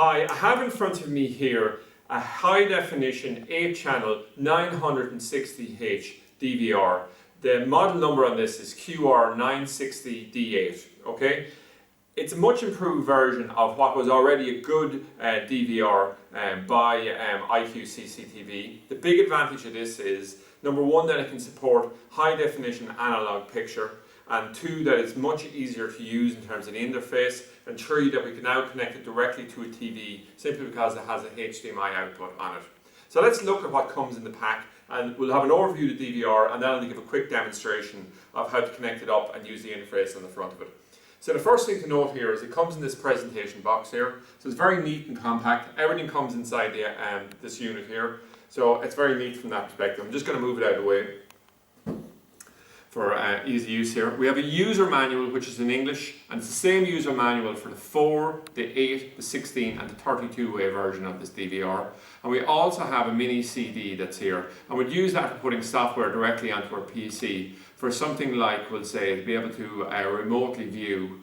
Hi, I have in front of me here a high definition 8-channel 960H DVR. The model number on this is QR960D8, okay? It's a much improved version of what was already a good DVR by IQ-CCTV. The big advantage of this is, number one, that it can support high definition analog picture, and two, that it's much easier to use in terms of the interface, and three, that we can now connect it directly to a TV simply because it has a HDMI output on it. So let's look at what comes in the pack, and we'll have an overview of the DVR and then I'll give a quick demonstration of how to connect it up and use the interface on the front of it. So the first thing to note here is it comes in this presentation box here. So it's very neat and compact. Everything comes inside this unit here. So it's very neat from that perspective. I'm just going to move it out of the way for easy use here. We have a user manual which is in English, and it's the same user manual for the 4, the 8, the 16 and the 32-way version of this DVR. And we also have a mini CD that's here, and we'd use that for putting software directly onto our PC for something like, we'll say, to be able to remotely view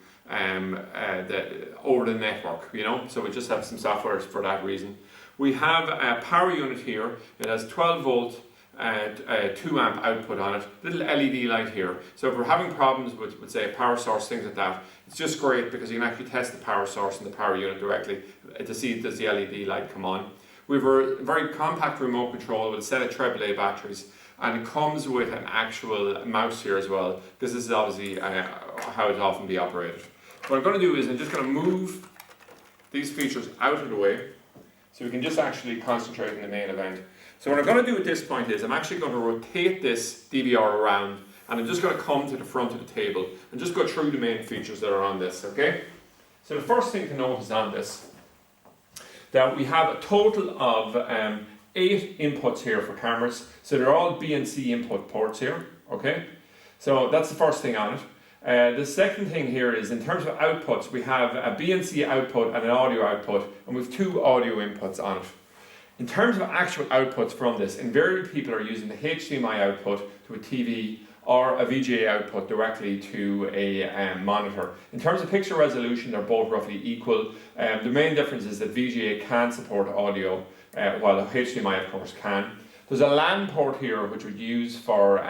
over the network, you know, so we just have some software for that reason. We have a power unit here. It has 12 volt 2 amp output on it, little LED light here. So if we're having problems with say a power source, things like that, it's just great because you can actually test the power source and the power unit directly to see does the LED light come on. We have a very compact remote control with a set of AAA batteries, and it comes with an actual mouse here as well, because this is obviously how it often be operated. What I'm going to do is I'm just going to move these features out of the way so we can just actually concentrate on the main event. So what I'm going to do at this point is I'm actually going to rotate this DVR around, and I'm just going to come to the front of the table and just go through the main features that are on this, okay? So the first thing to notice on this, that we have a total of 8 inputs here for cameras. So they're all BNC input ports here, okay? So that's the first thing on it. The second thing here is, in terms of outputs, we have a BNC output and an audio output, and we have 2 audio inputs on it. In terms of actual outputs from this, invariably people are using the HDMI output to a TV or a VGA output directly to a monitor. In terms of picture resolution, they're both roughly equal. The main difference is that VGA can support audio, while HDMI of course can. There's a LAN port here which we'd use for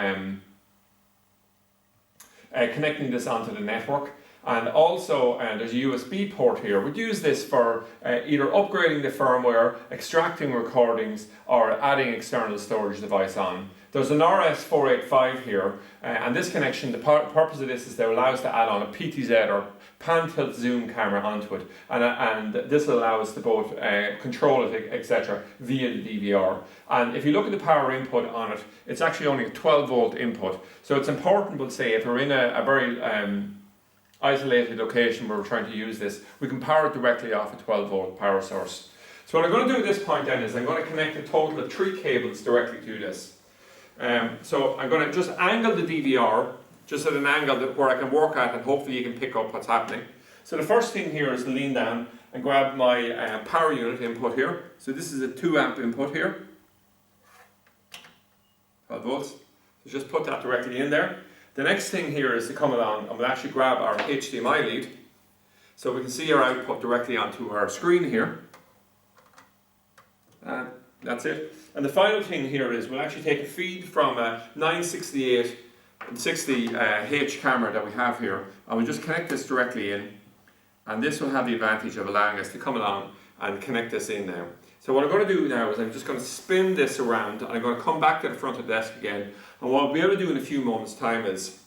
connecting this onto the network. And also there's a USB port here. We'd use this for either upgrading the firmware, extracting recordings, or adding external storage device on. There's an RS485 here, and this connection, the purpose of this is to allow us to add on a PTZ or pan tilt zoom camera onto it, and this will allow us to both control it, etc. via the DVR. And if you look at the power input on it, it's actually only a 12 volt input. So it's important, we'll say, if we're in a very isolated location where we're trying to use this, we can power it directly off a 12 volt power source. So what I'm going to do at this point then is I'm going to connect a total of 3 cables directly to this. So I'm going to just angle the DVR just at an angle where I can work at, and hopefully you can pick up what's happening. So the first thing here is to lean down and grab my power unit input here. So this is a 2 amp input here, 12 volts. So just put that directly in there. The next thing here is to come along and we'll actually grab our HDMI lead, so we can see our output directly onto our screen here. And that's it. And the final thing here is we'll actually take a feed from a 968 and 60H camera that we have here, and we'll just connect this directly in, and this will have the advantage of allowing us to come along and connect this in now. So what I'm going to do now is I'm just going to spin this around, and I'm going to come back to the front of the desk again, and what I'll be able to do in a few moments time is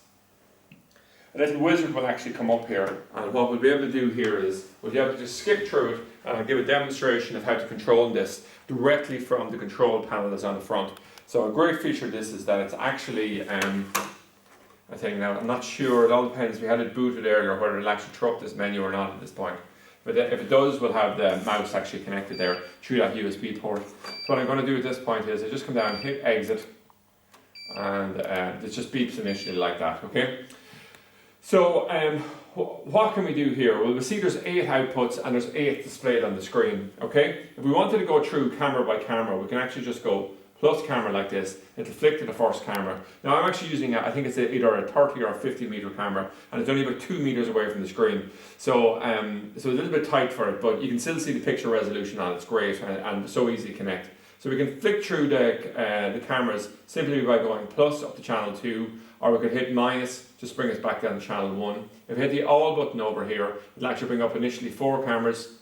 a little wizard will actually come up here, and what we'll be able to do here is we'll be able to just skip through it and I'll give a demonstration of how to control this directly from the control panel that's on the front. So a great feature of this is that it's actually I think now, I'm not sure, it all depends, we had it booted earlier whether it'll actually throw up this menu or not at this point. But if it does, we'll have the mouse actually connected there through that USB port. So what I'm going to do at this point is I just come down, hit exit, and it just beeps initially like that, okay? So what can we do here? Well, we see there's 8 outputs and there's 8 displayed on the screen, okay? If we wanted to go through camera by camera, we can actually just go plus camera like this, it'll flick to the first camera. Now I'm actually using, I think it's either a 30 or a 50 meter camera, and it's only about 2 meters away from the screen. So it's a little bit tight for it, but you can still see the picture resolution on it. It's great and so easy to connect. So we can flick through the cameras simply by going plus up to channel 2, or we could hit minus, just bring us back down to channel 1. If we hit the all button over here, it'll actually bring up initially 4 cameras,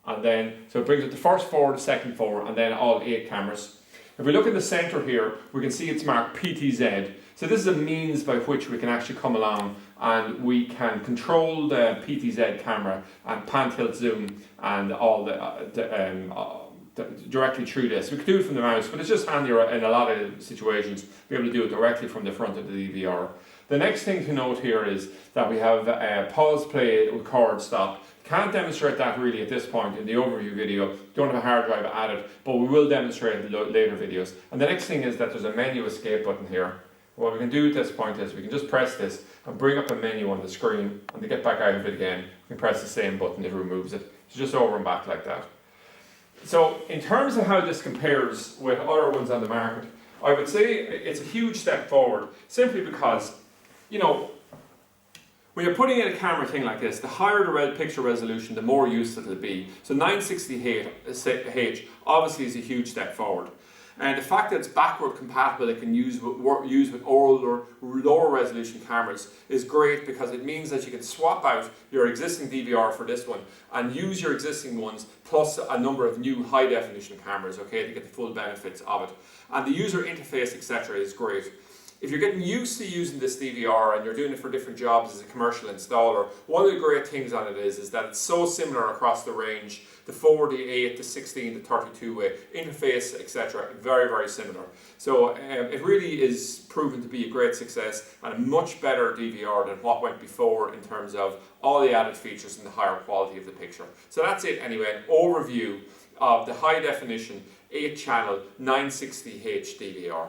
and then, so it brings up the first 4, the second 4, and then all 8 cameras. If we look in the center here, we can see it's marked PTZ. So this is a means by which we can actually come along and we can control the PTZ camera and pan, tilt, zoom, and all directly through this. We could do it from the mouse, but it's just handier in a lot of situations to be able to do it directly from the front of the DVR. The next thing to note here is that we have pause, play, record, stop. Can't demonstrate that really at this point in the overview video. Don't have a hard drive added, but we will demonstrate it in later videos. And the next thing is that there's a menu escape button here. What we can do at this point is we can just press this and bring up a menu on the screen, and to get back out of it again, we can press the same button, it removes it. It's just over and back like that. So in terms of how this compares with other ones on the market, I would say it's a huge step forward, simply because, you know, when you're putting in a camera thing like this, the higher the picture resolution, the more useful it'll be. So 960H obviously is a huge step forward. And the fact that it's backward compatible, it can use with older, lower resolution cameras is great, because it means that you can swap out your existing DVR for this one and use your existing ones plus a number of new high definition cameras, okay, to get the full benefits of it. And the user interface, etc. is great. If you're getting used to using this DVR and you're doing it for different jobs as a commercial installer, one of the great things on it is that it's so similar across the range. The 4, the 8, the 16, the 32 way interface, etc. Very, very similar. So it really is proven to be a great success and a much better DVR than what went before in terms of all the added features and the higher quality of the picture. So that's it anyway, an overview of the high definition 8 channel 960H DVR.